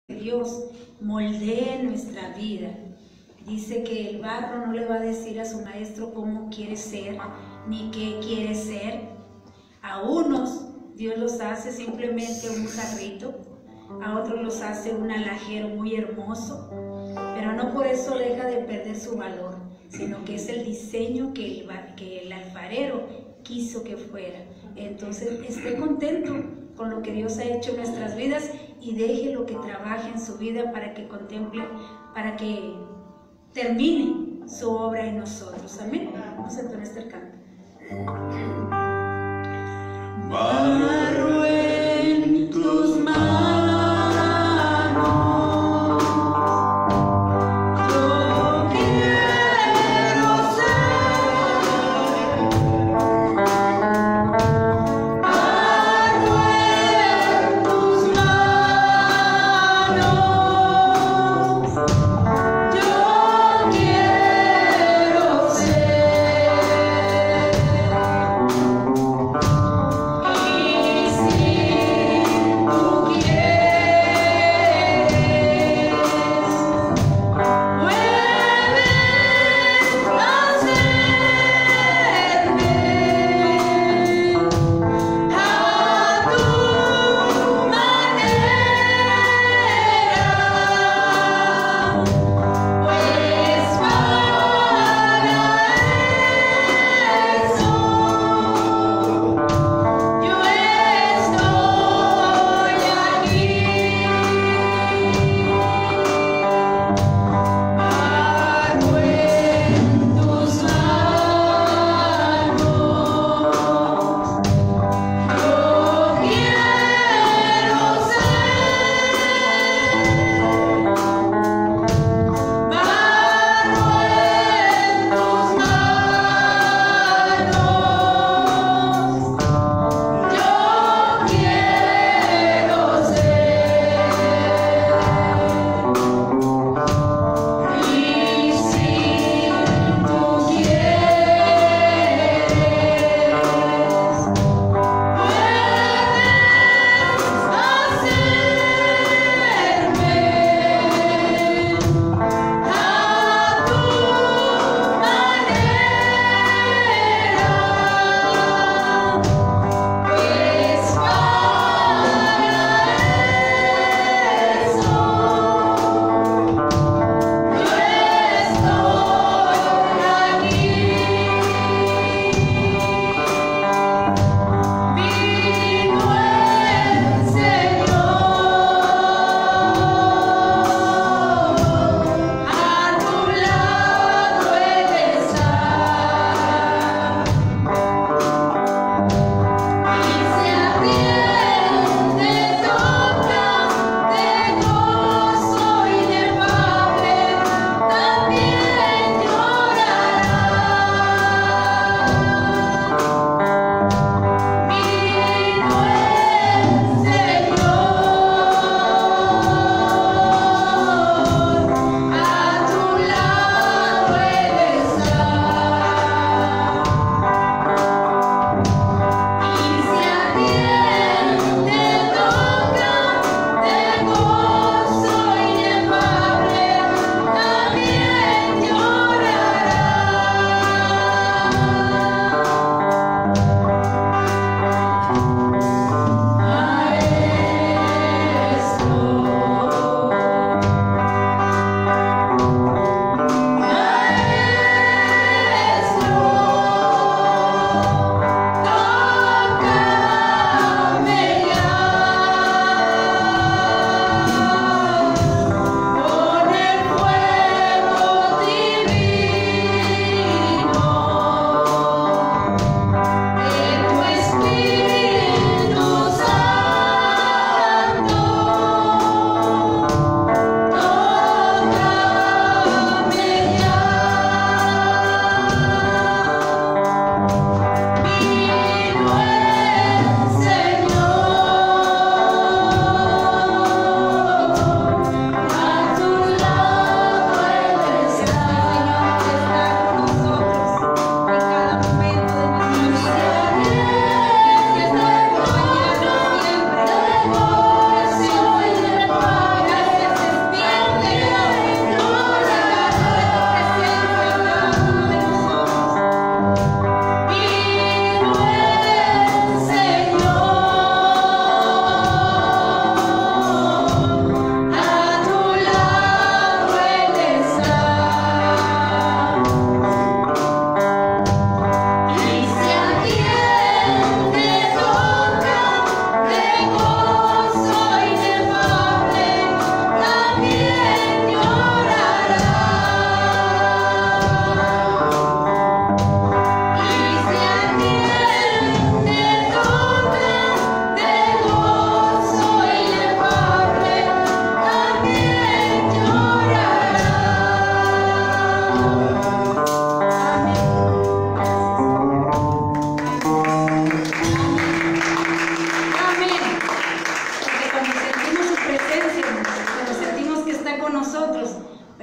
Dios moldee nuestra vida. Dice que el barro no le va a decir a su maestro cómo quiere ser, ni qué quiere ser. A unos Dios los hace simplemente un jarrito, a otros los hace un alajero muy hermoso, pero no por eso deja de perder su valor, sino que es el diseño que el alfarero quiso que fuera. Entonces, esté contento con lo que Dios ha hecho en nuestras vidas y deje lo que trabaje en su vida para que contemple, para que termine su obra en nosotros. Amén. Vamos a entonar este canto. Barro en tus manos. Sí.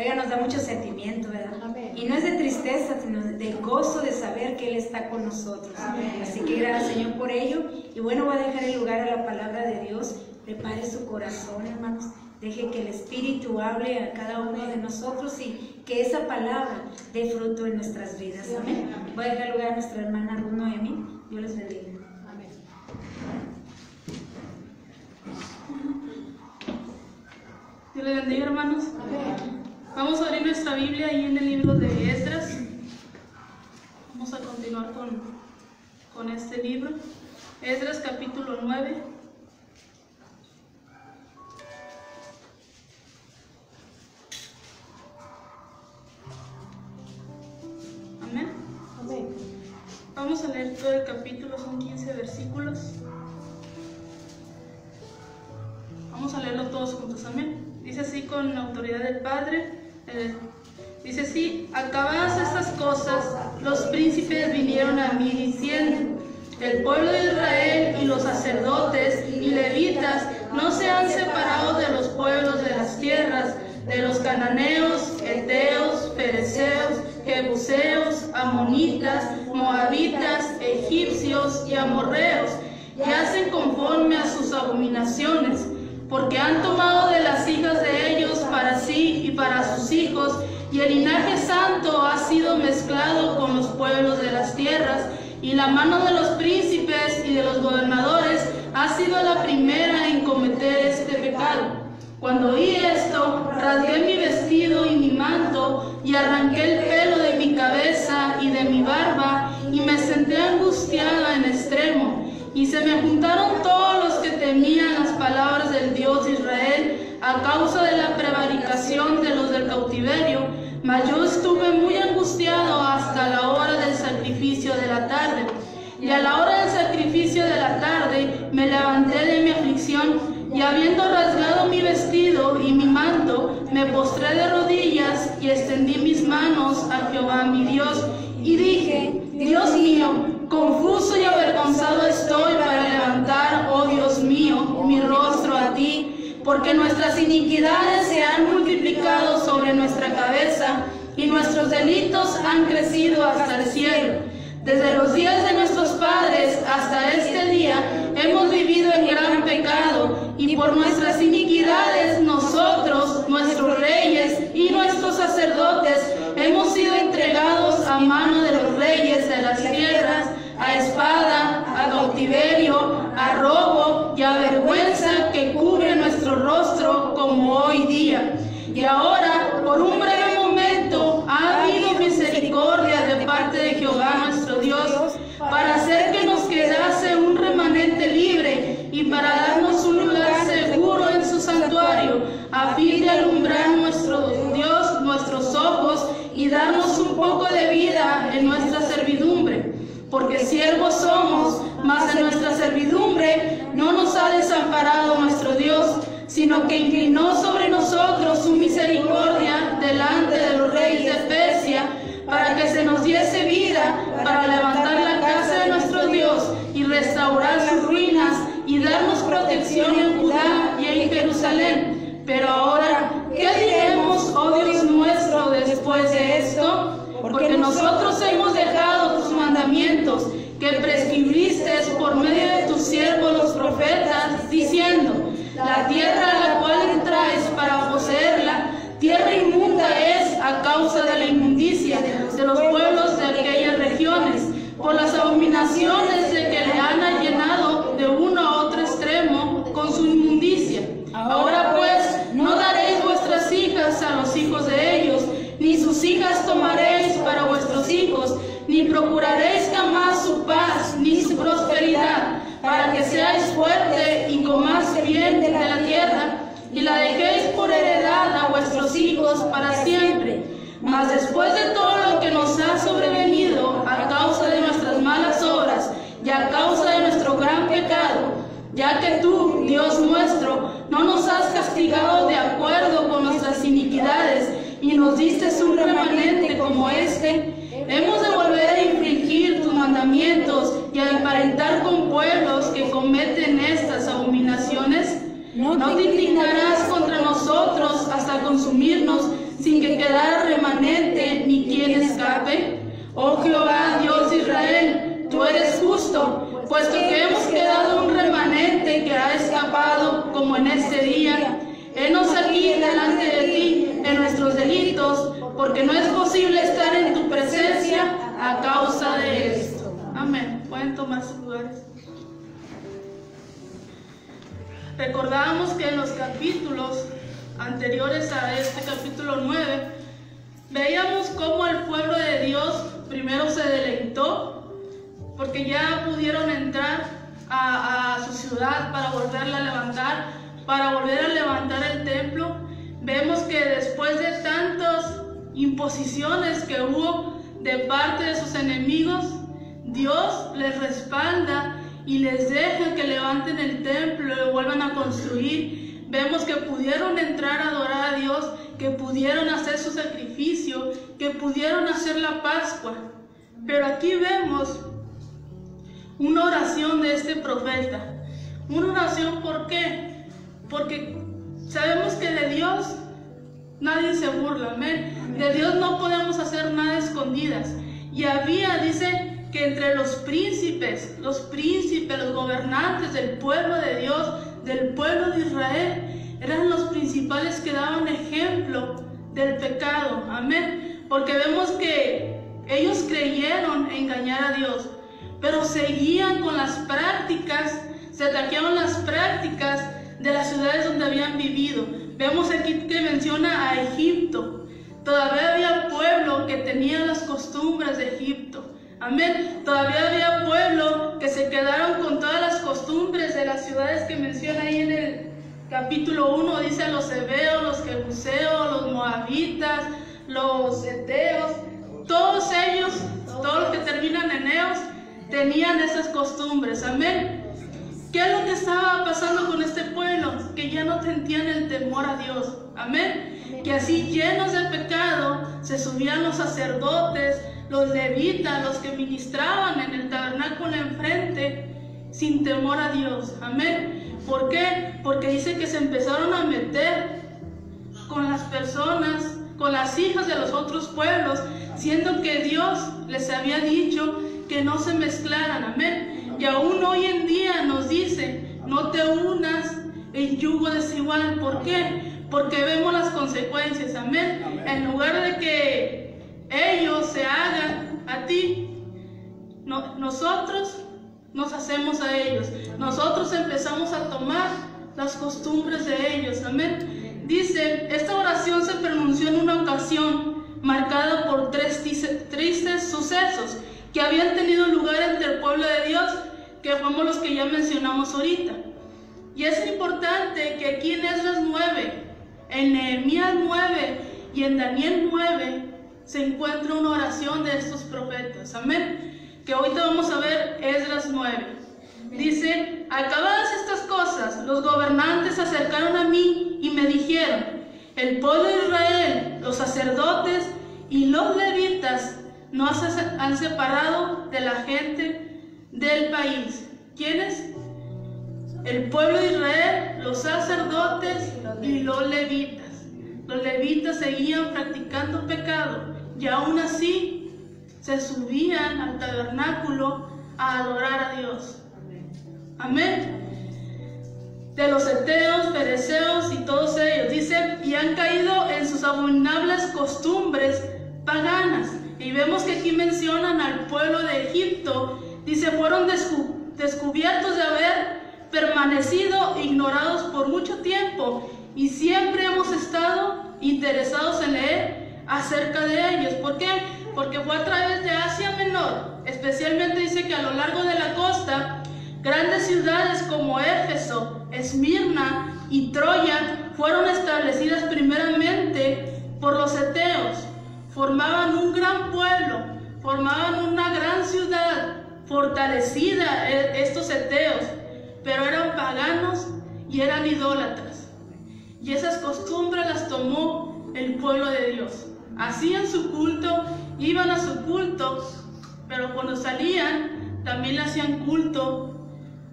Oiga, nos da mucho sentimiento, ¿verdad? Amén. Y no es de tristeza, sino de gozo de saber que Él está con nosotros. Amén. Así que gracias, Señor, por ello. Y bueno, voy a dejar el lugar a la palabra de Dios. Prepare su corazón, hermanos. Deje que el Espíritu hable a cada uno de nosotros y que esa palabra dé fruto en nuestras vidas. Amén. Voy a dejar lugar a nuestra hermana Ruth Noemi. Dios les bendiga. Amén. Dios les bendiga, hermanos. Amén. Vamos a abrir nuestra Biblia ahí en el libro de Esdras. Vamos a continuar con este libro. Esdras capítulo 9. Amén. Amén. Vamos a leer todo el capítulo, son 15 versículos. Vamos a leerlo todos juntos, amén. Dice así con la autoridad del Padre. Dice así: acabadas estas cosas, los príncipes vinieron a mí diciendo: el pueblo de Israel y los sacerdotes y levitas no se han separado de los pueblos de las tierras, de los cananeos, heteos, fereceos, jebuseos, amonitas, moabitas, egipcios y amorreos, y hacen conforme a sus abominaciones, porque han tomado de las hijas de ellos para sí y para sus hijos, y el linaje santo ha sido mezclado con los pueblos de las tierras, y la mano de los príncipes y de los gobernadores ha sido la primera en cometer este pecado. Cuando oí esto, rasgué mi vestido y mi manto, y arranqué el pelo de mi cabeza y de mi barba, y me senté angustiada en extremo. Y se me juntaron todos los que temían las palabras del Dios de Israel a causa de la prevaricación de los del cautiverio, mas yo estuve muy angustiado hasta la hora del sacrificio de la tarde. Y a la hora del sacrificio de la tarde me levanté de mi aflicción, y habiendo rasgado mi vestido y mi manto, me postré de rodillas y extendí mis manos a Jehová mi Dios, y dije: Dios mío, confuso y avergonzado estoy para levantar, oh Dios mío, mi rostro a ti, porque nuestras iniquidades se han multiplicado sobre nuestra cabeza, y nuestros delitos han crecido hasta el cielo. Desde los días de nuestros padres hasta este día hemos vivido en gran pecado, y por nuestras iniquidades nosotros, nuestros reyes y nuestros sacerdotes hemos sido entregados a mano de los reyes de las tierras, a espada, a cautiverio, a robo y a vergüenza que cubre nuestro rostro como hoy día. Y ahora, por un breve momento, ha habido misericordia de parte de Jehová nuestro Dios, para hacer que nos quedase un remanente libre y para darnos un lugar seguro en su santuario, a fin de alumbrar nuestro Dios nuestros ojos y darnos un poco de vida en nuestra servidumbre. Porque siervos somos, mas en nuestra servidumbre no nos ha desamparado nuestro Dios, sino que inclinó sobre nosotros su misericordia delante de los reyes de Persia, para que se nos diese vida, para levantar la casa de nuestro Dios y restaurar sus ruinas y darnos protección en Judá y en Jerusalén. Pero ahora, ¿qué diremos, oh Dios nuestro, después de esto? Porque nosotros hemos dejado tus mandamientos que prescribiste por medio de tus siervos los profetas, diciendo: la tierra a la cual entráis para poseerla, tierra inmunda es a causa de la inmundicia de los pueblos de aquellas regiones, por las abominaciones de que le han llenado de uno a otro extremo con su inmundicia. Ahora pues, no daréis vuestras hijas a los hijos de ellos, ni sus hijas tomaréis para vuestros hijos, ni procuraréis jamás su paz ni su prosperidad, para que seáis fuerte y comáis bien de la tierra, y la dejéis por heredad a vuestros hijos para siempre. Mas después de todo lo que nos ha sobrevenido a causa de nuestras malas obras y a causa de nuestro gran pecado, ya que tú, Dios nuestro, no nos has castigado de acuerdo con nuestras iniquidades y nos diste un remanente como este, hemos de volver a infringir tus mandamientos y a emparentar con pueblos que cometen estas abominaciones. No te indignarás contra nosotros hasta consumirnos sin que que quedara remanente ni quien escape? Oh Jehová, Dios de Israel, tú eres justo, puesto que hemos quedado un remanente que ha escapado como en este día. Henos aquí delante de ti en nuestros delitos, porque no es posible estar en tu presencia a causa de esto. Amén. Pueden tomar sus lugares. Recordábamos que en los capítulos anteriores a este capítulo 9, veíamos cómo el pueblo de Dios primero se deleitó, porque ya pudieron entrar a su ciudad para volverla a levantar, para volver a levantar el templo. Vemos que después de tantas imposiciones que hubo de parte de sus enemigos, Dios les respalda y les deja que levanten el templo y lo vuelvan a construir. Vemos que pudieron entrar a adorar a Dios, que pudieron hacer su sacrificio, que pudieron hacer la Pascua. Pero aquí vemos una oración de este profeta. Una oración, ¿por qué? Porque sabemos que de Dios nadie se burla, amén. De Dios no podemos hacer nada a escondidas. Y había, dice, que entre los príncipes, los gobernantes del pueblo de Dios, del pueblo de Israel, eran los principales que daban ejemplo del pecado, amén. Porque vemos que ellos creyeron engañar a Dios, pero seguían con las prácticas, se ataquearon las prácticas de las ciudades donde habían vivido. Vemos aquí que menciona a Egipto. Todavía había pueblo que tenía las costumbres de Egipto. Amén. Todavía había pueblo que se quedaron con todas las costumbres de las ciudades que menciona ahí en el capítulo 1. Dice a los heveos, los jebuseos, los moabitas, los eteos. Todos ellos, todos los que terminan en eos, tenían esas costumbres. Amén. ¿Qué es lo que estaba pasando con este pueblo? Que ya no sentían el temor a Dios. Amén. Que así llenos de pecado se subían los sacerdotes, los levitas, los que ministraban en el tabernáculo enfrente, sin temor a Dios. Amén. ¿Por qué? Porque dice que se empezaron a meter con las personas, con las hijas de los otros pueblos, siendo que Dios les había dicho que no se mezclaran. Amén. Y aún hoy en día nos dice, no te unas en yugo desigual. ¿Por qué? Porque vemos las consecuencias. Amén. En lugar de que ellos se hagan a ti, nosotros nos hacemos a ellos. Nosotros empezamos a tomar las costumbres de ellos. Amén. Dice, esta oración se pronunció en una ocasión marcada por tres tristes sucesos que habían tenido lugar entre el pueblo de Dios, que fuimos los que ya mencionamos ahorita. Y es importante que aquí en Esdras 9, en Nehemías 9 y en Daniel 9 se encuentra una oración de estos profetas. Amén. Que ahorita vamos a ver Esdras 9. Dice, acabadas estas cosas, los gobernantes se acercaron a mí y me dijeron, el pueblo de Israel, los sacerdotes y los levitas nos han separado de la gente del país. ¿Quiénes? El pueblo de Israel, los sacerdotes y los levitas. Los levitas seguían practicando pecado y aún así se subían al tabernáculo a adorar a Dios. Amén. De los heteos, fereceos y todos ellos, dice, y han caído en sus abominables costumbres paganas. Y vemos que aquí mencionan al pueblo de Egipto. Dice, fueron descubiertos de haber permanecido ignorados por mucho tiempo y siempre hemos estado interesados en leer acerca de ellos. ¿Por qué? Porque fue a través de Asia Menor. Especialmente dice que a lo largo de la costa, grandes ciudades como Éfeso, Esmirna y Troya fueron establecidas primeramente por los heteos. Formaban un gran pueblo, formaban una gran ciudad fortalecida estos heteos, pero eran paganos y eran idólatras. Y esas costumbres las tomó el pueblo de Dios. Hacían su culto, iban a su culto, pero cuando salían también le hacían culto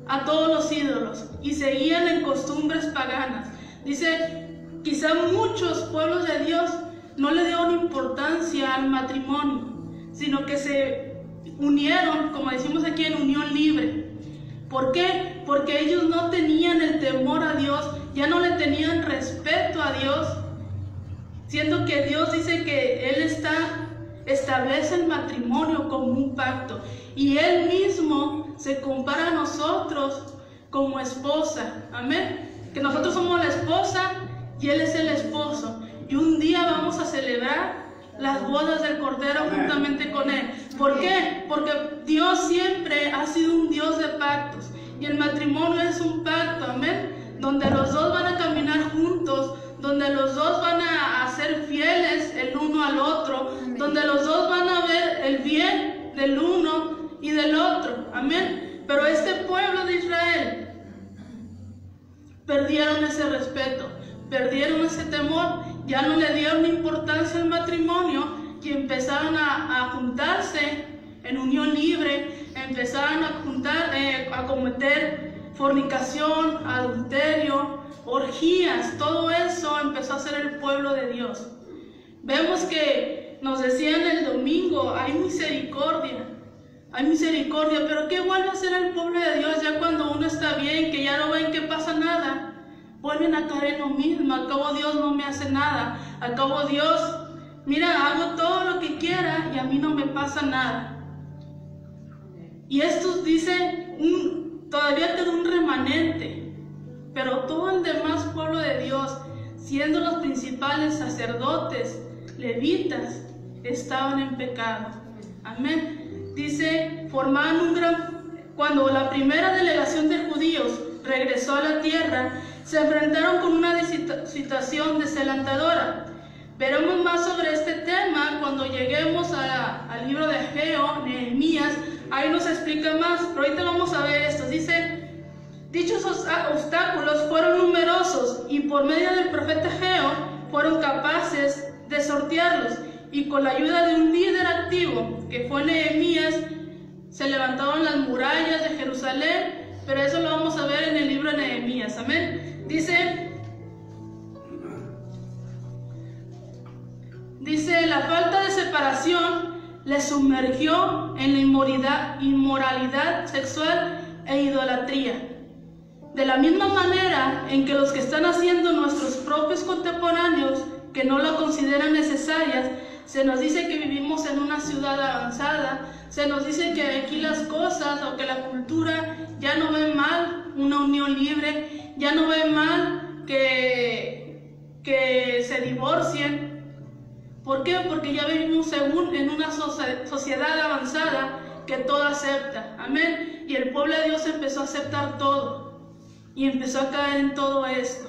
a todos los ídolos y seguían en costumbres paganas. Dice, quizá muchos pueblos de Dios no le dieron importancia al matrimonio, sino que se unieron, como decimos aquí, en unión libre. ¿Por qué? Porque ellos no tenían el temor a Dios, ya no le tenían respeto a Dios, siendo que Dios dice que Él establece el matrimonio como un pacto, y Él mismo se compara a nosotros como esposa. Amén. Que nosotros somos la esposa y Él es el esposo, y un día vamos a celebrar las bodas del Cordero juntamente con Él. ¿Por qué? Porque Dios siempre ha sido un Dios de pactos, y el matrimonio es un pacto, amén, donde los dos van a caminar juntos, donde los dos van a ser fieles el uno al otro, amén, donde los dos van a ver el bien del uno y del otro, amén. Pero este pueblo de Israel perdieron ese respeto, perdieron ese temor, ya no le dieron importancia al matrimonio, y empezaron a juntarse en unión libre, empezaron a cometer fornicación, adulterio, orgías. Todo eso empezó a hacer el pueblo de Dios. Vemos que nos decían el domingo, hay misericordia, pero ¿qué vuelve a hacer el pueblo de Dios ya cuando uno está bien, que ya no ven que pasa nada? Vuelven a caer en lo mismo. Al cabo Dios no me hace nada, al cabo Dios, mira, hago todo lo que quiera y a mí no me pasa nada. Y estos dicen, todavía queda un remanente, pero todo el demás pueblo de Dios, siendo los principales sacerdotes, levitas, estaban en pecado. Amén. Dice, formaban un gran... Cuando la primera delegación de judíos regresó a la tierra, se enfrentaron con una situación desalentadora. Veremos más sobre este tema cuando lleguemos al libro de Ageo, Nehemías. Ahí nos explica más, pero ahorita vamos a ver esto. Dice, dichos obstáculos fueron numerosos, y por medio del profeta Ageo fueron capaces de sortearlos, y con la ayuda de un líder activo, que fue Nehemías, se levantaron las murallas de Jerusalén. Pero eso lo vamos a ver en el libro de Nehemías. Amén. Dice, la falta de separación les sumergió en la inmoralidad sexual e idolatría. De la misma manera en que los que están haciendo nuestros propios contemporáneos, que no la consideran necesarias, se nos dice que vivimos en una ciudad avanzada, se nos dice que aquí las cosas o que la cultura ya no ve mal una unión libre, ya no ve mal que se divorcien. ¿Por qué? Porque ya vivimos en una sociedad avanzada que todo acepta. Amén. Y el pueblo de Dios empezó a aceptar todo y empezó a caer en todo esto.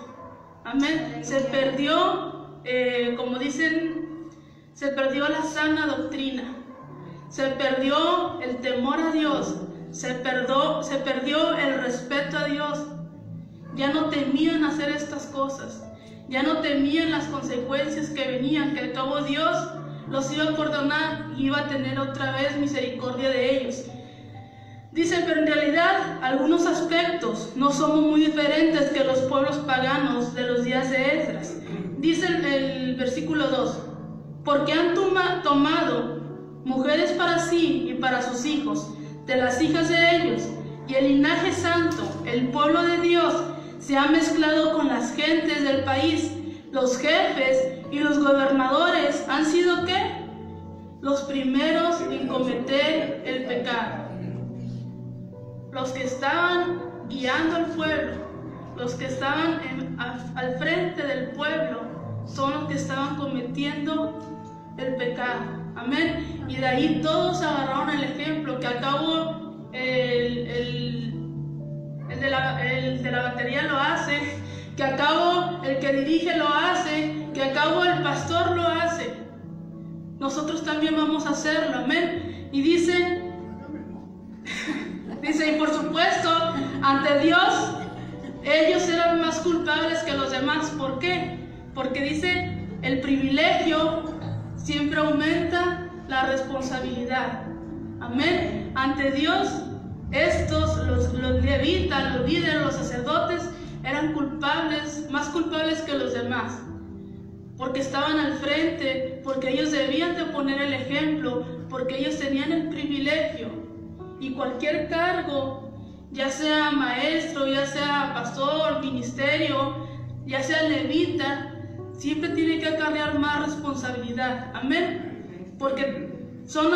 Amén. Se perdió, como dicen, se perdió la sana doctrina. Se perdió el temor a Dios, se perdió el respeto a Dios. Ya no temían hacer estas cosas, ya no temían las consecuencias que venían, que al cabo Dios los iba a perdonar y iba a tener otra vez misericordia de ellos. Dice, pero en realidad algunos aspectos no somos muy diferentes que los pueblos paganos de los días de Esdras. Dice el versículo 2, porque han tomado mujeres para sí y para sus hijos, de las hijas de ellos, y el linaje santo, el pueblo de Dios, se ha mezclado con las gentes del país. Los jefes y los gobernadores han sido, ¿qué? Los primeros en cometer el pecado. Los que estaban guiando al pueblo, los que estaban al frente del pueblo, son los que estaban cometiendo el pecado. Amén. Y de ahí todos agarraron el ejemplo, que al cabo el de la batería lo hace, que al cabo el que dirige lo hace, que al cabo el pastor lo hace. Nosotros también vamos a hacerlo. Amén. Y dice, y por supuesto, ante Dios, ellos eran más culpables que los demás. ¿Por qué? Porque dice, el privilegio siempre aumenta la responsabilidad. Amén. Ante Dios, los levitas, los líderes, los sacerdotes, eran culpables, más culpables que los demás. ¿Por porque estaban al frente, porque ellos debían de poner el ejemplo, porque ellos tenían el privilegio. Y cualquier cargo, ya sea maestro, ya sea pastor, ministerio, ya sea levita, siempre tiene que acarrear más responsabilidad. Amén. Porque son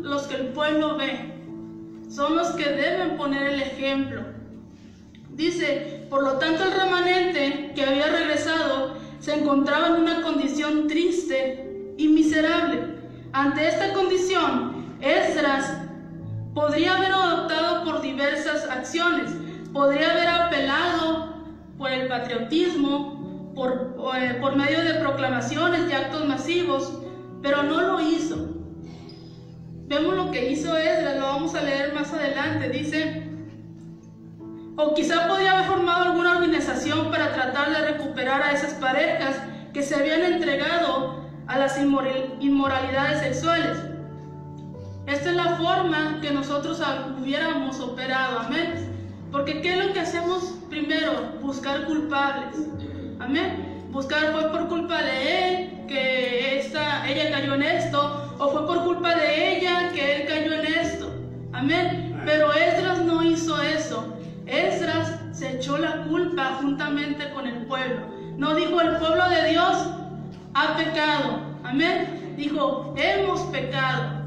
los que el pueblo ve, son los que deben poner el ejemplo. Dice, por lo tanto el remanente que había regresado se encontraba en una condición triste y miserable. Ante esta condición, Esdras podría haber optado por diversas acciones, podría haber apelado por el patriotismo, por medio de proclamaciones y actos masivos, pero no lo hizo. Vemos lo que hizo Esdras, lo vamos a leer más adelante. Dice, o quizá podía haber formado alguna organización para tratar de recuperar a esas parejas que se habían entregado a las inmoralidades sexuales. Esta es la forma que nosotros hubiéramos operado, amén. Porque ¿qué es lo que hacemos primero? Buscar culpables, amén. Buscar, fue por culpa de él que ella cayó en esto, o fue por culpa de ella que él cayó en esto, amén. Pero Esdras no hizo eso. Esdras se echó la culpa juntamente con el pueblo. No dijo el pueblo de Dios ha pecado, amén. Dijo, hemos pecado.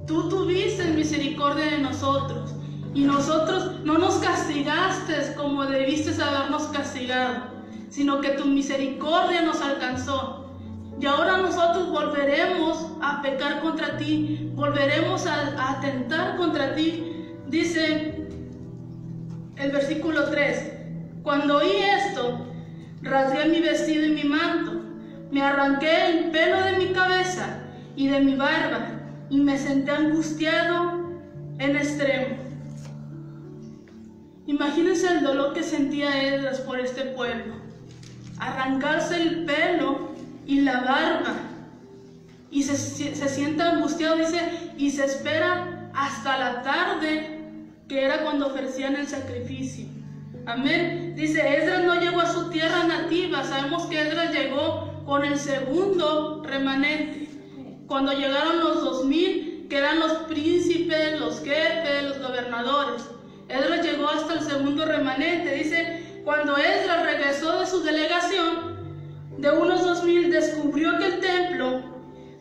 Tú tuviste misericordia de nosotros y nosotros no nos castigaste como debiste habernos castigado, sino que tu misericordia nos alcanzó. Y ahora nosotros volveremos a pecar contra ti, volveremos a atentar contra ti. Dice el versículo 3, cuando oí esto, rasgué mi vestido y mi manto, me arranqué el pelo de mi cabeza y de mi barba, y me senté angustiado en extremo. Imagínense el dolor que sentía Esdras por este pueblo. Arrancarse el pelo y la barba, y se siente angustiado, dice, y se espera hasta la tarde, que era cuando ofrecían el sacrificio. Amén. Dice, Esdras no llegó a su tierra nativa. Sabemos que Esdras llegó con el segundo remanente. Cuando llegaron los 2000, que eran los príncipes, los jefes, los gobernadores. Esdras llegó hasta el segundo remanente. Dice, cuando Esdras regresó de su delegación, de unos 2000, descubrió que el templo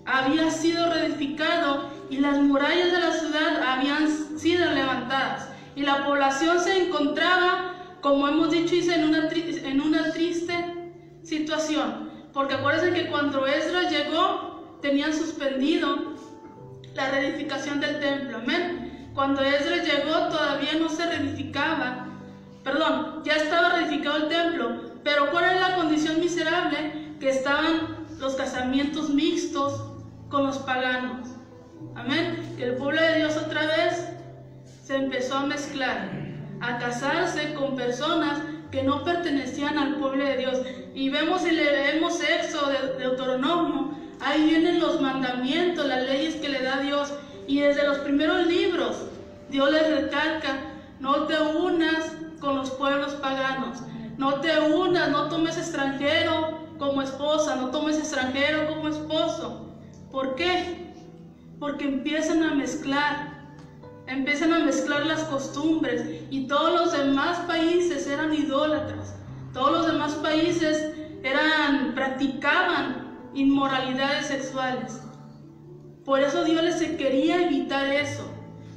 había sido reedificado y las murallas de la ciudad habían sido levantadas. Y la población se encontraba, como hemos dicho, en una triste situación. Porque acuérdense que cuando Esdras llegó, tenían suspendido la reedificación del templo, amén. Cuando Esdras llegó todavía no se reedificaba, perdón, ya estaba reedificado el templo, pero ¿cuál es la condición miserable? Que estaban los casamientos mixtos con los paganos, amén. Que el pueblo de Dios otra vez se empezó a mezclar, a casarse con personas que no pertenecían al pueblo de Dios. Y vemos y leemos Éxodo, Deuteronomio, ahí vienen los mandamientos, las leyes que le da Dios. Y desde los primeros libros, Dios les recalca, no te unas con los pueblos paganos, no te unas, no tomes extranjero como esposa, no tomes extranjero como esposo. ¿Por qué? Porque empiezan a mezclar las costumbres, y todos los demás países eran idólatras, todos los demás países practicaban inmoralidades sexuales. Por eso Dios les quería evitar eso.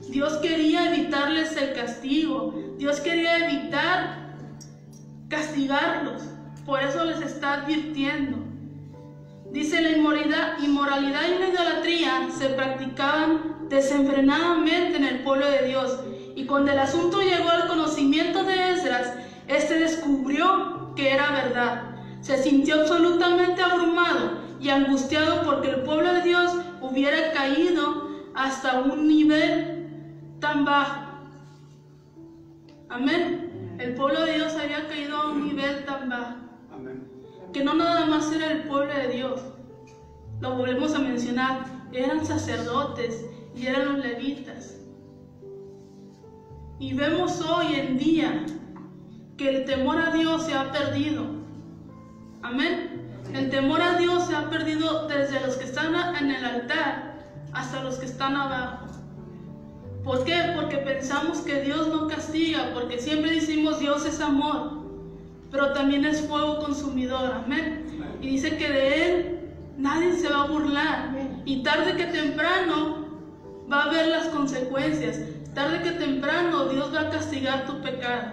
Dios quería evitarles el castigo. Dios quería evitar castigarlos. Por eso les está advirtiendo. Dice, la inmoralidad y la idolatría se practicaban desenfrenadamente en el pueblo de Dios. Y cuando el asunto llegó al conocimiento de Esdras, este descubrió que era verdad. Se sintió absolutamente abrumado y angustiado porque el pueblo de Dios hubiera caído hasta un nivel tan bajo. Amén. El pueblo de Dios había caído a un nivel tan bajo. Amén. Que no nada más era el pueblo de Dios. Lo volvemos a mencionar. Eran sacerdotes y eran los levitas. Y vemos hoy en día que el temor a Dios se ha perdido. Amén. El temor a Dios se ha perdido desde los que están en el altar hasta los que están abajo. ¿Por qué? Porque pensamos que Dios no castiga, porque siempre decimos Dios es amor, pero también es fuego consumidor, amén. Y dice que de Él nadie se va a burlar, y tarde que temprano va a haber las consecuencias, tarde que temprano Dios va a castigar tu pecado.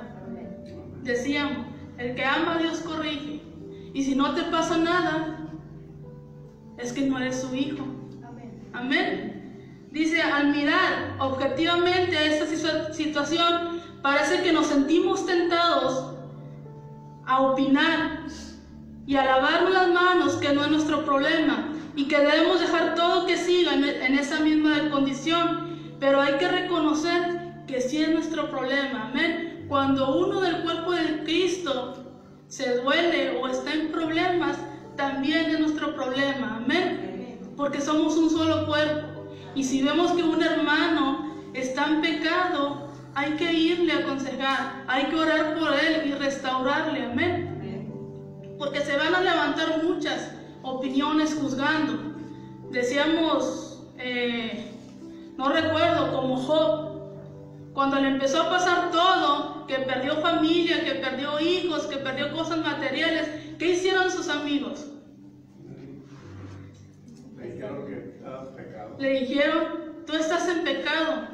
Decíamos, el que ama a Dios corrige, y si no te pasa nada, es que no eres su hijo. Amén. Dice, al mirar objetivamente esta situación, parece que nos sentimos tentados a opinar y a lavarnos las manos, que no es nuestro problema, y que debemos dejar todo que siga en esa misma condición, pero hay que reconocer que sí es nuestro problema, amén. Cuando uno del cuerpo de Cristo se duele o está en problemas, también es nuestro problema, amén, porque somos un solo cuerpo. Y si vemos que un hermano está en pecado, hay que irle a aconsejar, hay que orar por él y restaurarle, amén. Porque se van a levantar muchas opiniones juzgando. Decíamos, no recuerdo, como Job, cuando le empezó a pasar todo, que perdió familia, que perdió hijos, que perdió cosas materiales, ¿qué hicieron sus amigos? Le dijeron, tú estás en pecado,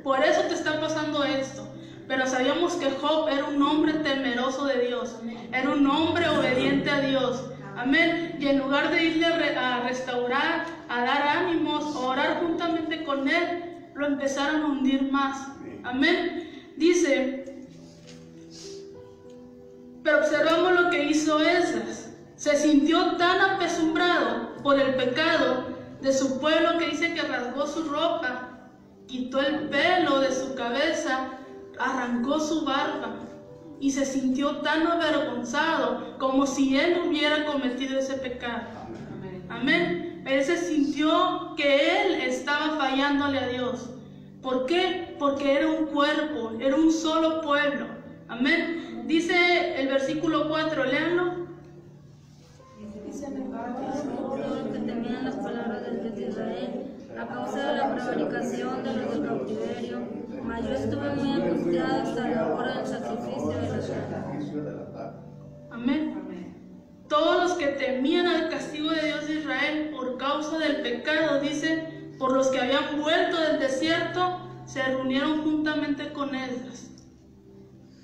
por eso te está pasando esto. Pero sabíamos que Job era un hombre temeroso de Dios, era un hombre obediente a Dios, amén. Y en lugar de irle a restaurar, a dar ánimos, a orar juntamente con él, lo empezaron a hundir más, amén. Dice, pero observamos lo que hizo Esdras. Se sintió tan apesumbrado por el pecado de su pueblo, que dice que rasgó su ropa, quitó el pelo de su cabeza, arrancó su barba, y se sintió tan avergonzado como si él hubiera cometido ese pecado. Amén. Él se sintió que él estaba fallándole a Dios. ¿Por qué? Porque era un cuerpo, era un solo pueblo. Amén. Dice el versículo 4, léanlo. Todos los que temían las palabras del Dios de Israel, a causa de la prevaricación de los del cautiverio, mas yo estuve muy angustiado hasta la hora del sacrificio de la tarde. Amén. Todos los que temían al castigo de Dios de Israel por causa del pecado, dice, por los que habían vuelto del desierto, se reunieron juntamente con Esdras.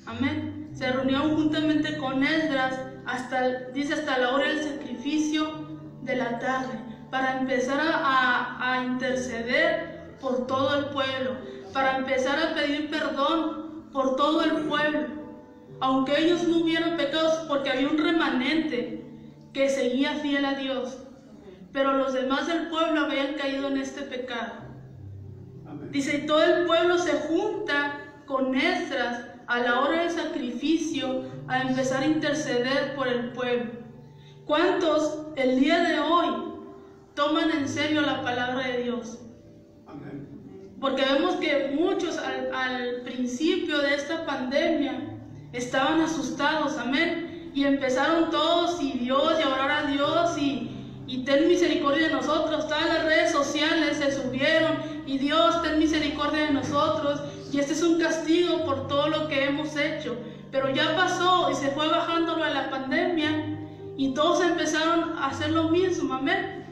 Amén. Se reunieron juntamente con Esdras hasta la hora del sacrificio de la tarde, para empezar a interceder por todo el pueblo, para empezar a pedir perdón por todo el pueblo, aunque ellos no hubieran pecados, porque había un remanente que seguía fiel a Dios, pero los demás del pueblo habían caído en este pecado. Dice, y todo el pueblo se junta con Esdras a la hora del sacrificio a empezar a interceder por el pueblo. ¿Cuántos el día de hoy toman en serio la palabra de Dios? Porque vemos que muchos al principio de esta pandemia estaban asustados, amén, y empezaron todos y Dios, y a orar a Dios, y ten misericordia de nosotros. Todas las redes sociales se subieron, y Dios, ten misericordia de nosotros, y este es un castigo por todo lo que hemos hecho. Pero ya pasó y se fue bajando lo de la pandemia, y todos empezaron a hacer lo mismo, amén.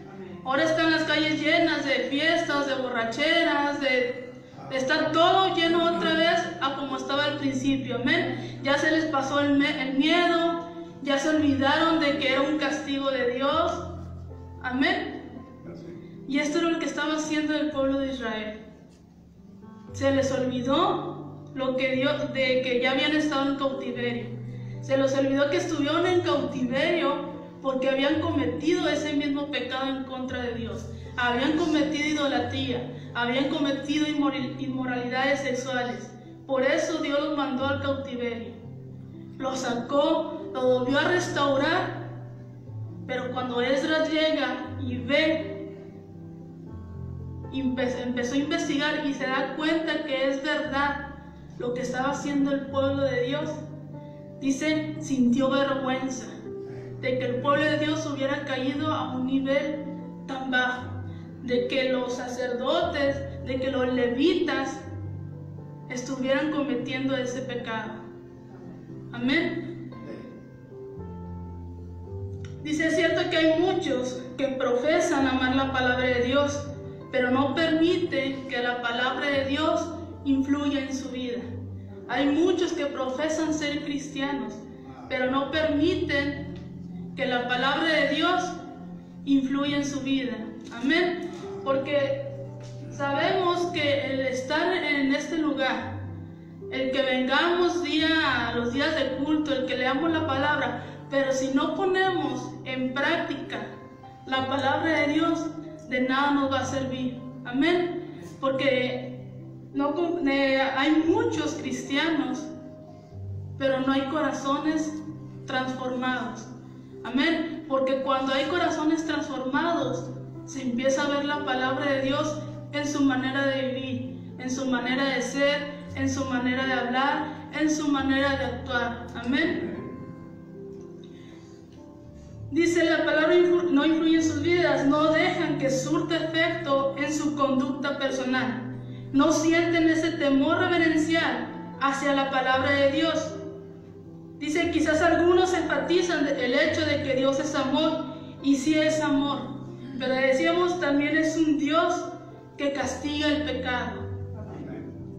Ahora están las calles llenas de fiestas, de borracheras, de estar todo lleno otra vez a como estaba al principio, amén. Ya se les pasó el miedo, ya se olvidaron de que era un castigo de Dios, amén. Y esto era lo que estaba haciendo el pueblo de Israel. Se les olvidó lo que Dios, de que ya habían estado en cautiverio. Se les olvidó que estuvieron en cautiverio porque habían cometido ese mismo pecado en contra de Dios. Habían cometido idolatría, habían cometido inmoralidades sexuales. Por eso Dios los mandó al cautiverio. Los sacó, los volvió a restaurar. Pero cuando Esdras llega y ve, empezó a investigar y se da cuenta que es verdad lo que estaba haciendo el pueblo de Dios, dice, sintió vergüenza. de que el pueblo de Dios hubiera caído a un nivel tan bajo, de que los sacerdotes, de que los levitas estuvieran cometiendo ese pecado. Amén. Dice, es cierto que hay muchos que profesan amar la palabra de Dios, pero no permiten que la palabra de Dios influya en su vida. Hay muchos que profesan ser cristianos, pero no permiten que la palabra de Dios influya en su vida. Amén. Porque sabemos que el estar en este lugar, el que vengamos a los días de culto, el que leamos la palabra, pero si no ponemos en práctica la palabra de Dios, de nada nos va a servir. Amén. Porque hay muchos cristianos, pero no hay corazones transformados. Amén. Porque cuando hay corazones transformados, se empieza a ver la palabra de Dios en su manera de vivir, en su manera de ser, en su manera de hablar, en su manera de actuar. Amén. Dice, la palabra no influye en sus vidas, no dejan que surta efecto en su conducta personal. No sienten ese temor reverencial hacia la palabra de Dios. Dice, quizás algunos enfatizan el hecho de que Dios es amor, y sí es amor. Pero decíamos, también es un Dios que castiga el pecado.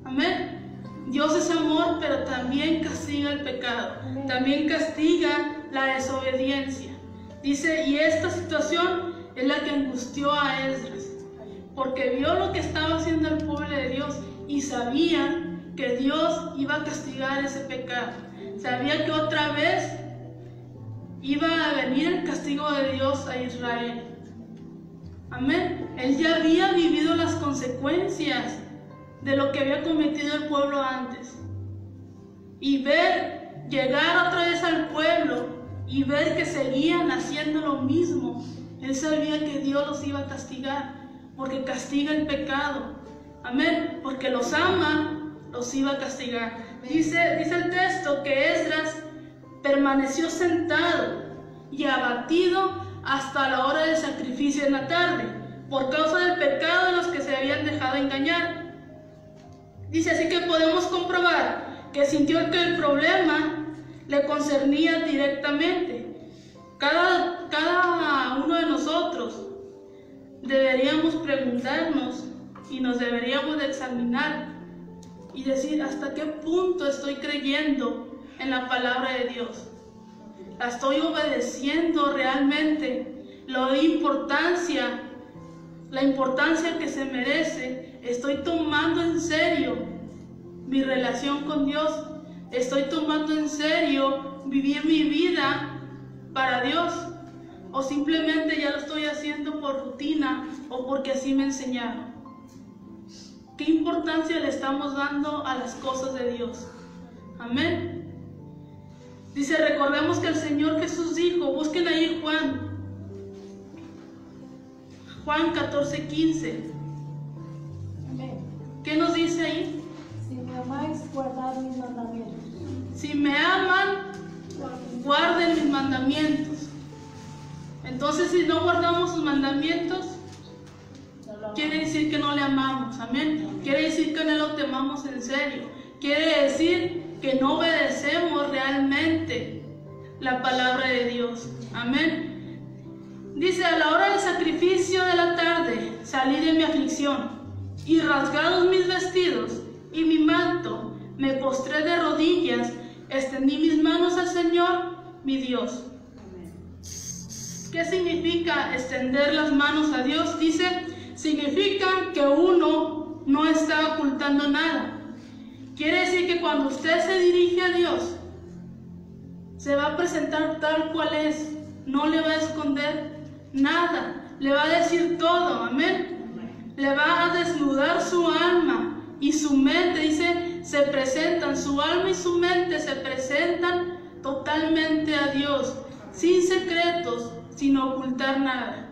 Amén. Dios es amor, pero también castiga el pecado. También castiga la desobediencia. Dice, y esta situación es la que angustió a Esdras, porque vio lo que estaba haciendo el pueblo de Dios y sabía que Dios iba a castigar ese pecado. Sabía que otra vez iba a venir el castigo de Dios a Israel. Amén. Él ya había vivido las consecuencias de lo que había cometido el pueblo antes. Y ver llegar otra vez al pueblo y ver que seguían haciendo lo mismo, él sabía que Dios los iba a castigar, porque castiga el pecado. Amén. Porque los ama, los iba a castigar. Dice el texto que Esdras permaneció sentado y abatido hasta la hora del sacrificio en la tarde, por causa del pecado de los que se habían dejado engañar. Dice, así que podemos comprobar que sintió que el problema le concernía directamente. Cada uno de nosotros deberíamos preguntarnos y nos deberíamos de examinar y decir, ¿hasta qué punto estoy creyendo en la palabra de Dios? ¿La estoy obedeciendo realmente? La importancia que se merece. ¿Estoy tomando en serio mi relación con Dios? ¿Estoy tomando en serio vivir mi vida para Dios? ¿O simplemente ya lo estoy haciendo por rutina o porque así me enseñaron? ¿Qué importancia le estamos dando a las cosas de Dios? Amén. Dice, recordemos que el Señor Jesús dijo, busquen ahí Juan 14:15. ¿Qué nos dice ahí? Si me amáis, guardad mis mandamientos. Si me aman, guarden mis mandamientos. Entonces, si no guardamos sus mandamientos, quiere decir que no le amamos. Amén. Quiere decir que no lo temamos en serio. Quiere decir que no obedecemos realmente la palabra de Dios. Amén. Dice, a la hora del sacrificio de la tarde salí de mi aflicción, y rasgados mis vestidos y mi manto, me postré de rodillas, extendí mis manos al Señor, mi Dios. ¿Qué significa extender las manos a Dios? Dice, significa que uno no está ocultando nada. Quiere decir que cuando usted se dirige a Dios, se va a presentar tal cual es, no le va a esconder nada, le va a decir todo. Amén. Le va a desnudar su alma y su mente. Dice, se presentan, su alma y su mente se presentan totalmente a Dios, sin secretos, sin ocultar nada.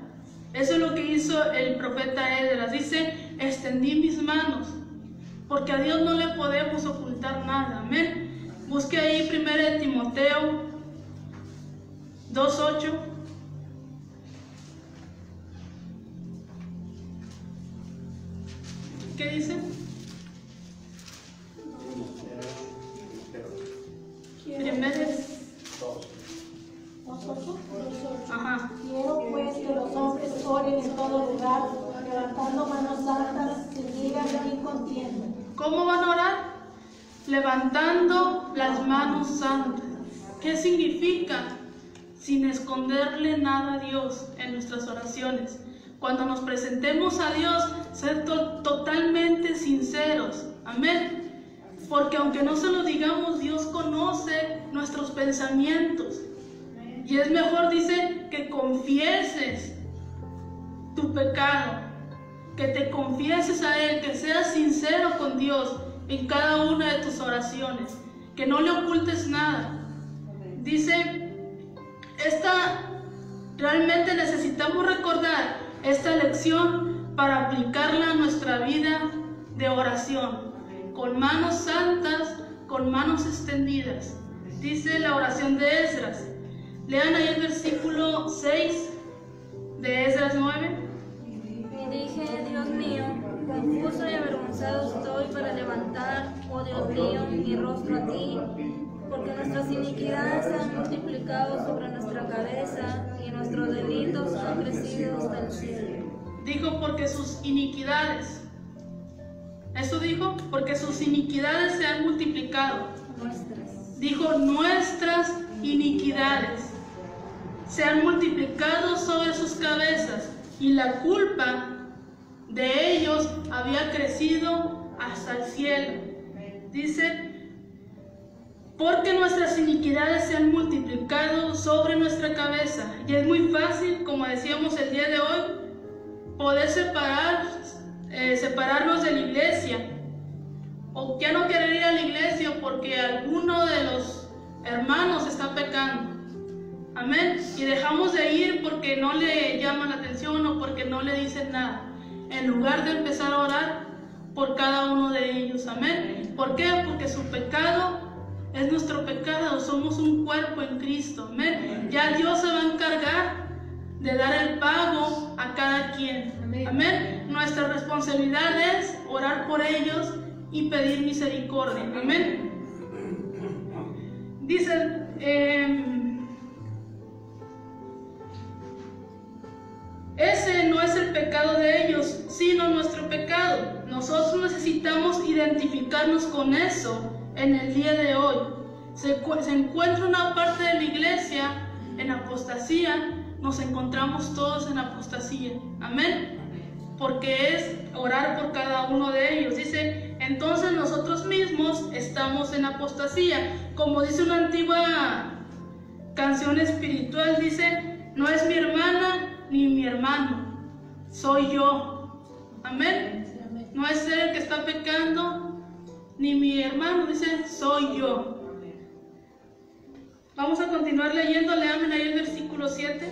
Eso es lo que hizo el profeta Esdras. Dice, extendí mis manos, porque a Dios no le podemos ocultar nada. Amén. Busque ahí 1 Timoteo 2:8. ¿Qué dice? Ajá. Quiero pues que los hombres oren en todo lugar, levantando manos santas, sin ira ni contienda. ¿Cómo van a orar? Levantando las manos santas. ¿Qué significa? Sin esconderle nada a Dios en nuestras oraciones. Cuando nos presentemos a Dios, ser totalmente sinceros. Amén. Porque aunque no se lo digamos, Dios conoce nuestros pensamientos. Y es mejor, dice, que confieses tu pecado, que te confieses a Él, que seas sincero con Dios en cada una de tus oraciones, que no le ocultes nada. Dice, realmente necesitamos recordar esta lección para aplicarla a nuestra vida de oración, con manos santas, con manos extendidas. Dice la oración de Esdras. Lean ahí el versículo 6 de Esdras 9. Y dije, Dios mío, confuso y avergonzado estoy para levantar, oh Dios mío, mi rostro a ti, porque nuestras iniquidades se han multiplicado sobre nuestra cabeza y nuestros delitos han crecido hasta el cielo. Dijo, porque sus iniquidades. Eso dijo, porque sus iniquidades se han multiplicado. Dijo, nuestras iniquidades se han multiplicado sobre sus cabezas, y la culpa de ellos había crecido hasta el cielo. Dice, porque nuestras iniquidades se han multiplicado sobre nuestra cabeza. Y es muy fácil, como decíamos el día de hoy, poder separarnos de la iglesia, o ya no querer ir a la iglesia porque alguno de los hermanos está pecando. Amén. Y dejamos de ir porque no le llaman la atención o porque no le dicen nada, en lugar de empezar a orar por cada uno de ellos. Amén. ¿Por qué? Porque su pecado es nuestro pecado. Somos un cuerpo en Cristo. Amén. Ya Dios se va a encargar de dar el pago a cada quien. Amén. Nuestra responsabilidad es orar por ellos y pedir misericordia. Amén. Dice, ese no es el pecado de ellos, sino nuestro pecado. Nosotros necesitamos identificarnos con eso en el día de hoy. Se encuentra una parte de la iglesia en apostasía. Nos encontramos todos en apostasía. Amén. Porque es orar por cada uno de ellos. Dice, entonces nosotros mismos estamos en apostasía. Como dice una antigua canción espiritual, dice, no es mi hermana ni mi hermano, soy yo. Amén. No es él el que está pecando, ni mi hermano, dice, soy yo. Vamos a continuar leyendo. Lean ahí el versículo 7.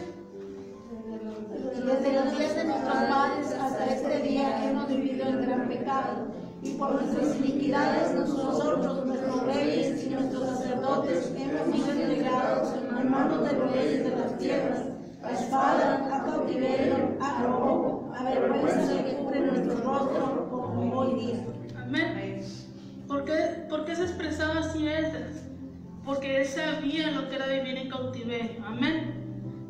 Desde los días de nuestros padres hasta este día hemos vivido en gran pecado, y por nuestras iniquidades nosotros, nuestros reyes y nuestros sacerdotes, hemos sido entregados en manos de los reyes de las tierras, a espada, a cautiverio, a robo, a vergüenza que cubre nuestro rostro como hoy día. Amén. ¿Por qué se expresaba así Esdras? Porque él sabía lo que era vivir en cautiverio. Amén.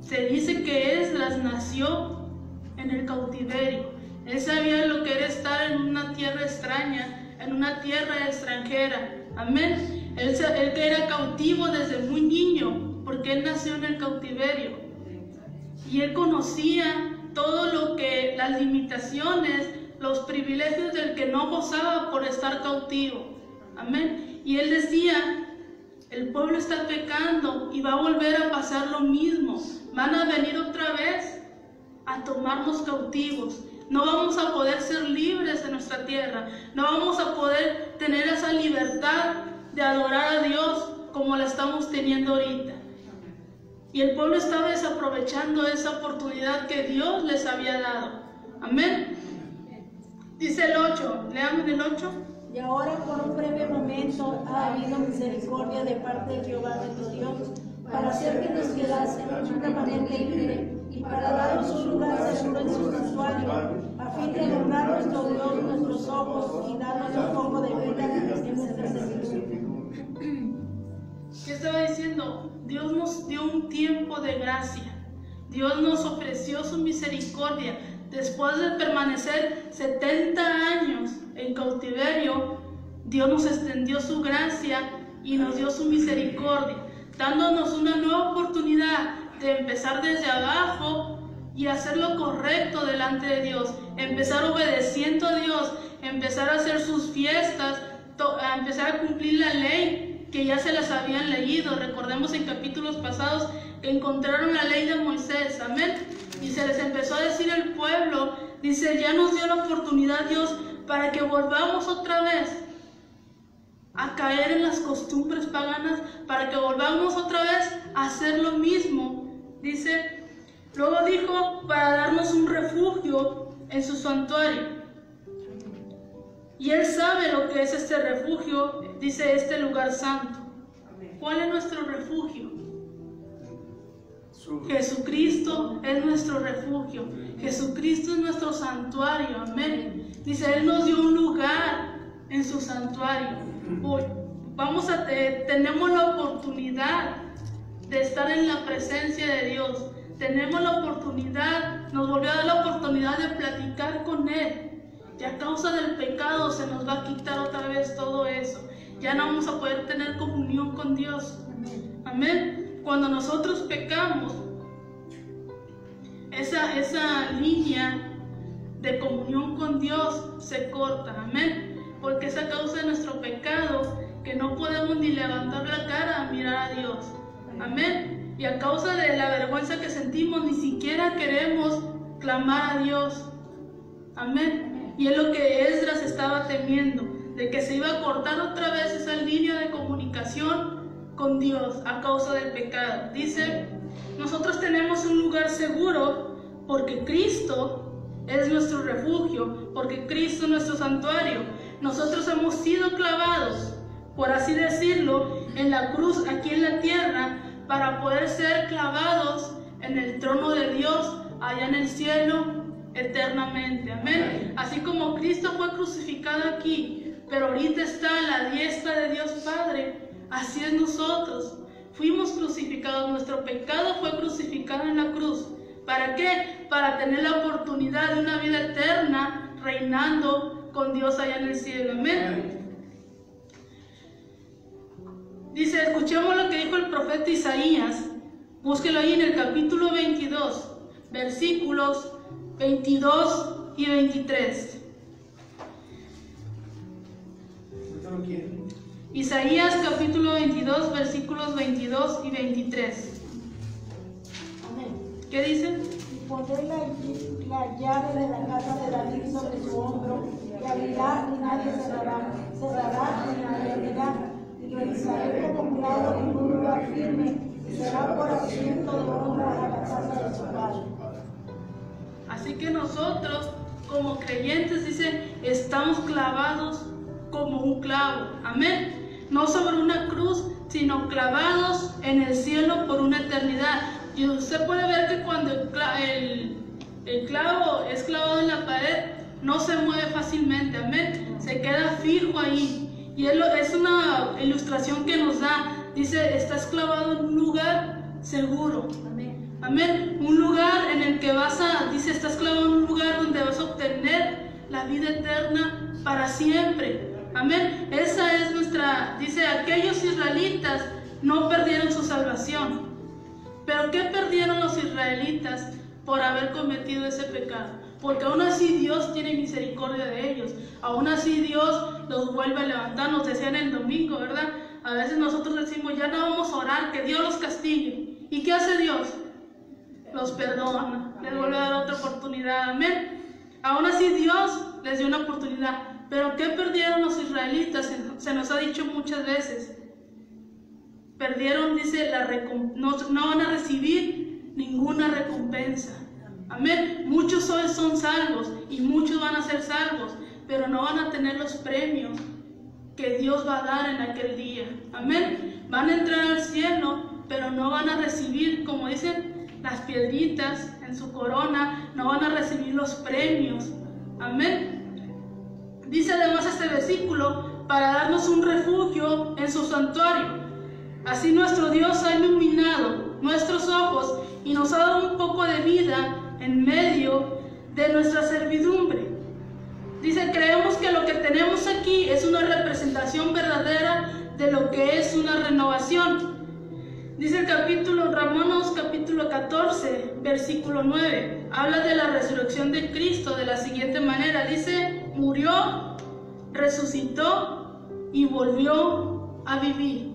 Se dice que Esdras nació en el cautiverio. Él sabía lo que era estar en una tierra extraña, en una tierra extranjera. Amén. Él era cautivo desde muy niño, porque él nació en el cautiverio. Y él conocía todo lo que, las limitaciones, los privilegios del que no gozaba por estar cautivo. Amén. Y él decía, el pueblo está pecando y va a volver a pasar lo mismo. Van a venir otra vez a tomarnos cautivos. No vamos a poder ser libres en nuestra tierra. No vamos a poder tener esa libertad de adorar a Dios como la estamos teniendo ahorita. Y el pueblo estaba desaprovechando esa oportunidad que Dios les había dado. Amén. Dice el 8. Leamos el 8. Y ahora por un breve momento ha habido misericordia de parte de Jehová nuestro Dios, para hacer que nos quedásemos permanente libre y para darnos un lugar seguro en su santuario, a fin de alumbrar nuestro Dios nuestros ojos y darnos un poco de vida en nuestra servidumbre. ¿Qué estaba diciendo? Dios nos dio un tiempo de gracia. Dios nos ofreció su misericordia. Después de permanecer 70 años en cautiverio, Dios nos extendió su gracia y nos dio su misericordia, dándonos una nueva oportunidad de empezar desde abajo y hacer lo correcto delante de Dios, empezar obedeciendo a Dios, empezar a hacer sus fiestas, a empezar a cumplir la ley que ya se las habían leído. Recordemos en capítulos pasados que encontraron la ley de Moisés, amén, y se les empezó a decir al pueblo, dice, ya nos dio la oportunidad Dios para que volvamos otra vez a caer en las costumbres paganas, para que volvamos otra vez a hacer lo mismo. Dice, luego dijo, para darnos un refugio en su santuario. Y Él sabe lo que es este refugio, dice, este lugar santo. ¿Cuál es nuestro refugio? Jesucristo es nuestro refugio. Jesucristo es nuestro santuario, amén. Dice, Él nos dio un lugar en su santuario. Hoy tenemos la oportunidad de estar en la presencia de Dios. Tenemos la oportunidad, nos volvió a dar la oportunidad de platicar con Él. Y a causa del pecado se nos va a quitar otra vez todo eso. Ya no vamos a poder tener comunión con Dios. Amén. Cuando nosotros pecamos, esa línea de comunión con Dios se corta. Amén. Porque es a causa de nuestro pecado que no podemos ni levantar la cara a mirar a Dios. Amén. Y a causa de la vergüenza que sentimos, ni siquiera queremos clamar a Dios. Amén. Y es lo que Esdras estaba temiendo, de que se iba a cortar otra vez esa línea de comunicación con Dios a causa del pecado. Dice, nosotros tenemos un lugar seguro porque Cristo es nuestro refugio, porque Cristo es nuestro santuario. Nosotros hemos sido clavados, por así decirlo, en la cruz aquí en la tierra, para poder ser clavados en el trono de Dios allá en el cielo eternamente. Amén. Así como Cristo fue crucificado aquí, pero ahorita está a la diestra de Dios Padre, así es nosotros. Fuimos crucificados, nuestro pecado fue crucificado en la cruz. ¿Para qué? Para tener la oportunidad de una vida eterna reinando con Dios allá en el cielo. Amén. Dice, escuchemos lo que dijo el profeta Isaías. Búsquelo ahí en el capítulo 22, versículos 22 y 23. Isaías capítulo 22, versículos 22 y 23. Amén. ¿Qué dice? Y pondré la llave de la casa de David sobre su hombro, y abrirá y nadie cerrará, cerrará y nadie abrirá, y realizaré como claro en un lugar firme, y será por asiento de honra a la casa de su padre. Así que nosotros, como creyentes, dice, estamos clavados como un clavo. Amén. No sobre una cruz, sino clavados en el cielo por una eternidad. Y usted puede ver que cuando el clavo es clavado en la pared, no se mueve fácilmente. Amén. Se queda fijo ahí. Y es una ilustración que nos da. Dice, estás clavado en un lugar seguro. Amén. Amén. Un lugar en el que dice, estás clavado en un lugar donde vas a obtener la vida eterna para siempre. Amén. Esa es dice, aquellos israelitas no perdieron su salvación. Pero ¿qué perdieron los israelitas por haber cometido ese pecado? Porque aún así Dios tiene misericordia de ellos. Aún así Dios los vuelve a levantar. Nos decían el domingo, ¿verdad? A veces nosotros decimos, ya no vamos a orar, que Dios los castigue. ¿Y qué hace Dios? Los perdona, les vuelve a dar otra oportunidad. Amén. Aún así Dios les dio una oportunidad. Pero ¿qué perdieron los israelitas? Se nos ha dicho muchas veces. Perdieron, dice, no van a recibir ninguna recompensa. Amén. Muchos son salvos y muchos van a ser salvos, pero no van a tener los premios que Dios va a dar en aquel día. Amén. Van a entrar al cielo, pero no van a recibir, como dicen, las piedritas en su corona, no van a recibir los premios. Amén. Dice además este versículo, para darnos un refugio en su santuario. Así nuestro Dios ha iluminado nuestros ojos y nos ha dado un poco de vida en medio de nuestra servidumbre. Dice, creemos que lo que tenemos aquí es una representación verdadera de lo que es una renovación. Dice el Romanos capítulo 14, versículo 9, habla de la resurrección de Cristo de la siguiente manera. Dice, murió, resucitó y volvió a vivir.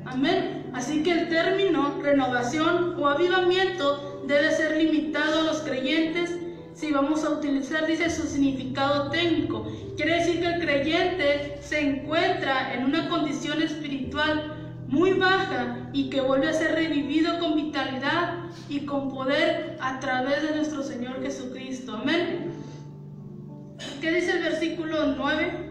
Amén. Así que el término renovación o avivamiento debe ser limitado a los creyentes si vamos a utilizar, dice, su significado técnico. Quiere decir que el creyente se encuentra en una condición espiritual muy baja y que vuelve a ser revivido con vitalidad y con poder a través de nuestro Señor Jesucristo. Amén. ¿Qué dice el versículo 9?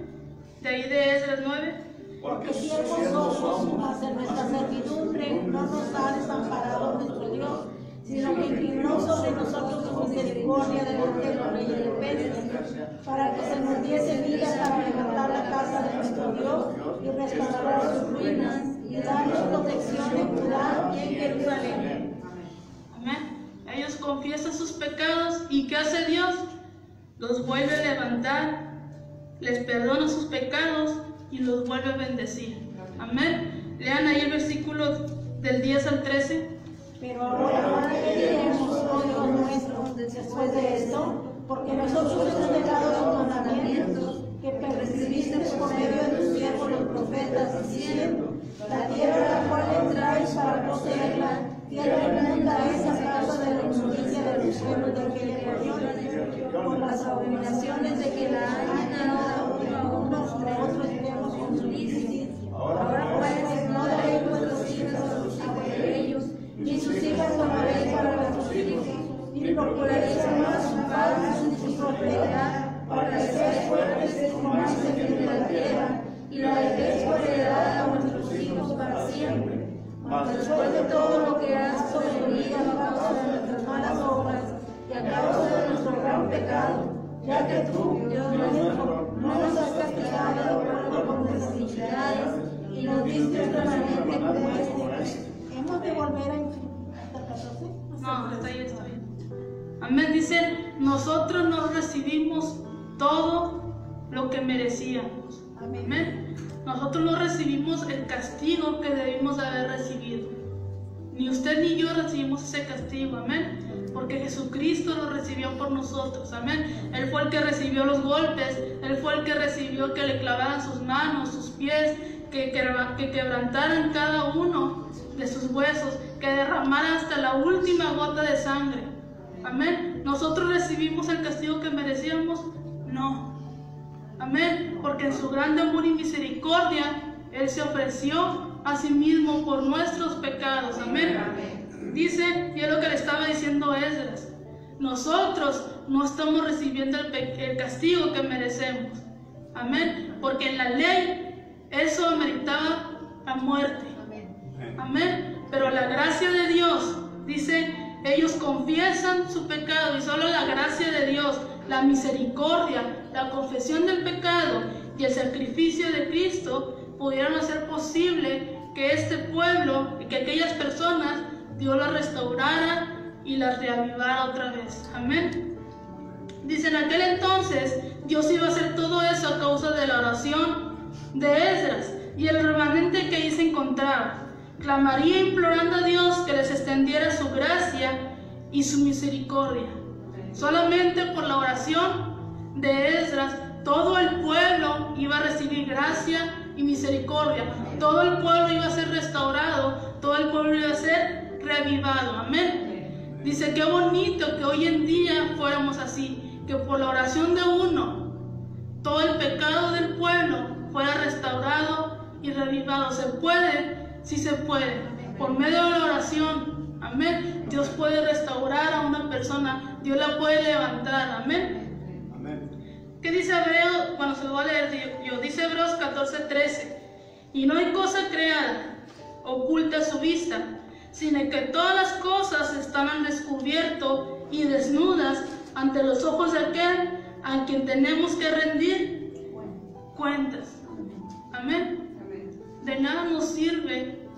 De ahí de Esdras 9. Porque siervos somos, mas en nuestra servidumbre no nos ha desamparado nuestro Dios, sino que inclinó sobre nosotros su misericordia delante de los reyes de Persia, para que se nos diese vida para levantar la casa de nuestro Dios y restaurar sus ruinas y darnos protección en Judá y en Jerusalén. Amén. Ellos confiesan sus pecados y ¿qué hace Dios? Los vuelve a levantar, les perdona sus pecados y los vuelve a bendecir. Amén. Lean ahí el versículo del 10 al 13. Pero ahora, ¿qué diremos, oh Dios nuestro, después de esto? Porque nosotros hemos dejado los mandamientos que recibiste por medio de tus siervos los profetas, diciendo, la tierra a la cual entráis para poseerla, tierra inmunda es a causa de la inmundicia de los pueblos de aquella región, por las abominaciones de que la han ganado unos entre otros tenemos con su justicia. Ahora pues, no daréis vuestros hijos a ellos, ni sus hijas tomaréis para vuestros hijos, ni procuraréis jamás su paz ni su prosperidad, para que seáis fuertes y comáis el bien de la tierra, y la dejéis por heredad a vuestros hijos para siempre. Mas después de todo lo que has sobrevenido a causa de nuestras malas obras y a causa de nuestro gran pecado, ya que tú, Dios nuestro, no nos has castigado de acuerdo con nuestras iniquidades y nos diste un remanente como este. ¿Hemos de volver hasta el 14? No, está ahí, está bien. Amén. Dice, nosotros no recibimos todo lo que merecíamos. Amén. Nosotros no recibimos el castigo que debimos haber recibido. Ni usted ni yo recibimos ese castigo. Amén. Porque Jesucristo lo recibió por nosotros. Amén. Él fue el que recibió los golpes. Él fue el que recibió que le clavaran sus manos, sus pies, que quebrantaran cada uno de sus huesos, que derramaran hasta la última gota de sangre. Amén. ¿Nosotros recibimos el castigo que merecíamos? No. Amén. Porque en su grande amor y misericordia, Él se ofreció a sí mismo por nuestros pecados. Amén. Dice, y es lo que le estaba diciendo Esdras, nosotros no estamos recibiendo el castigo que merecemos. Amén. Porque en la ley eso ameritaba la muerte. Amén. Pero la gracia de Dios, dice, ellos confiesan su pecado y solo la gracia de Dios, la misericordia, la confesión del pecado y el sacrificio de Cristo pudieron hacer posible que este pueblo y que aquellas personas Dios las restaurara y las reavivara otra vez. Amén. Dice, en aquel entonces Dios iba a hacer todo eso a causa de la oración de Esdras y el remanente que ahí se encontraba. Clamaría implorando a Dios que les extendiera su gracia y su misericordia. Solamente por la oración de Esdras, todo el pueblo iba a recibir gracia y misericordia. Todo el pueblo iba a ser restaurado, todo el pueblo iba a ser reavivado. Amén. Dice, qué bonito que hoy en día fuéramos así, que por la oración de uno, todo el pecado del pueblo fuera restaurado y reavivado. ¿Se puede? Sí se puede. Por medio de la oración, amén, Dios puede restaurar a una persona, Dios la puede levantar. Amén. Amén. ¿Qué dice Hebreos? Bueno, se lo voy a leer yo. Dice Hebreos 14:13. Y no hay cosa creada oculta a su vista, sino que todas las cosas están al descubierto y desnudas ante los ojos de aquel a quien tenemos que rendir cuentas. Amén. De nada nos sirve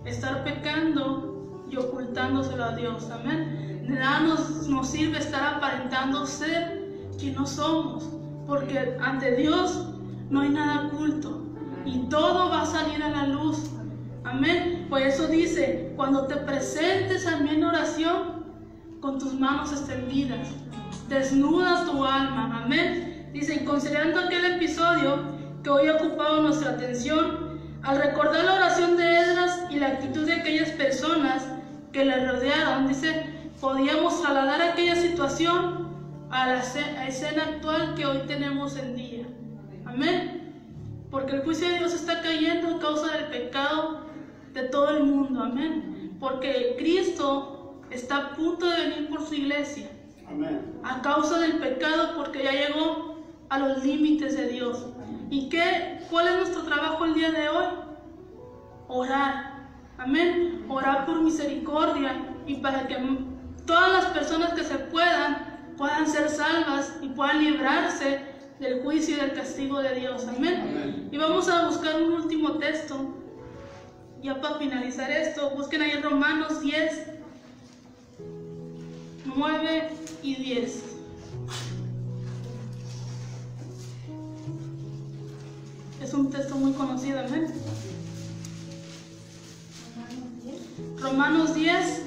estar pecando y ocultándoselo a Dios. Amén. De nada nos sirve estar aparentando ser quien no somos, porque ante Dios no hay nada oculto y todo va a salir a la luz. Amén. Por eso dice, cuando te presentes a mí en oración, con tus manos extendidas, desnuda tu alma. Amén. Dice, considerando aquel episodio que hoy ha ocupado nuestra atención, al recordar la oración de Esdras y la actitud de aquellas personas que le rodearon, dice, podíamos trasladar aquella situación a la escena actual que hoy tenemos en día. Amén. Porque el juicio de Dios está cayendo a causa del pecado de todo el mundo. Amén. Porque Cristo está a punto de venir por su iglesia. Amén. A causa del pecado, porque ya llegó a los límites de Dios. ¿Y cuál es nuestro trabajo el día de hoy? Orar. Amén. Orar por misericordia y para que todas las personas que se puedan ser salvas y puedan librarse del juicio y del castigo de Dios. Amén. Amén. Y vamos a buscar un último texto. Ya para finalizar esto, busquen ahí Romanos 10, 9 y 10. Es un texto muy conocido. Amén. Romanos 10,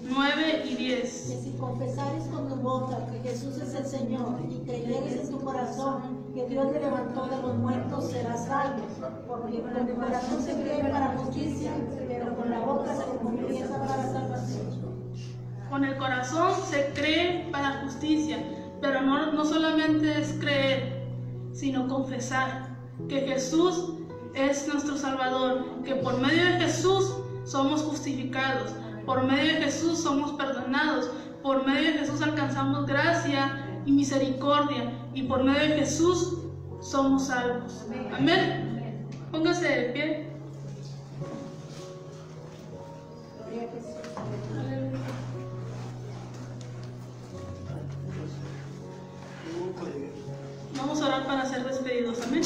9 y 10. Que si confesares con tu boca que Jesús es el Señor y creyeres en tu corazón que Dios le levantó de los muertos, serás salvo. Porque con el corazón se cree para justicia, pero con la boca se confiesa para salvación. Con el corazón se cree para justicia, pero no solamente es creer, sino confesar que Jesús es nuestro Salvador, que por medio de Jesús somos justificados, por medio de Jesús somos perdonados, por medio de Jesús alcanzamos gracia y misericordia, y por medio de Jesús somos salvos. Amén. Póngase de pie. Vamos a orar para ser despedidos. Amén.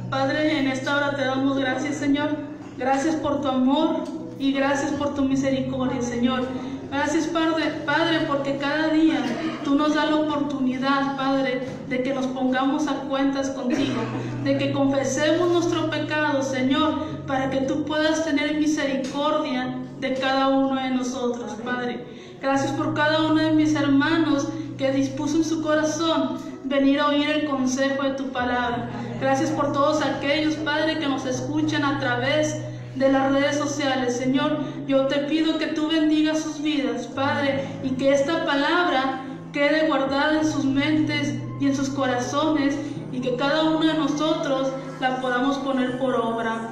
Padre, en esta hora te damos gracias, Señor. Gracias por tu amor y gracias por tu misericordia, Señor. Gracias, Padre, porque cada día tú nos das la oportunidad, Padre, de que nos pongamos a cuentas contigo, de que confesemos nuestro pecado, Señor, para que tú puedas tener misericordia de cada uno de nosotros, Padre. Gracias por cada uno de mis hermanos que dispuso en su corazón venir a oír el consejo de tu palabra. Gracias por todos aquellos, Padre, que nos escuchan a través de las redes sociales. Señor, yo te pido que tú bendigas sus vidas, Padre, y que esta palabra quede guardada en sus mentes y en sus corazones, y que cada uno de nosotros la podamos poner por obra.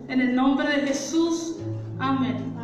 En el nombre de Jesús, amén.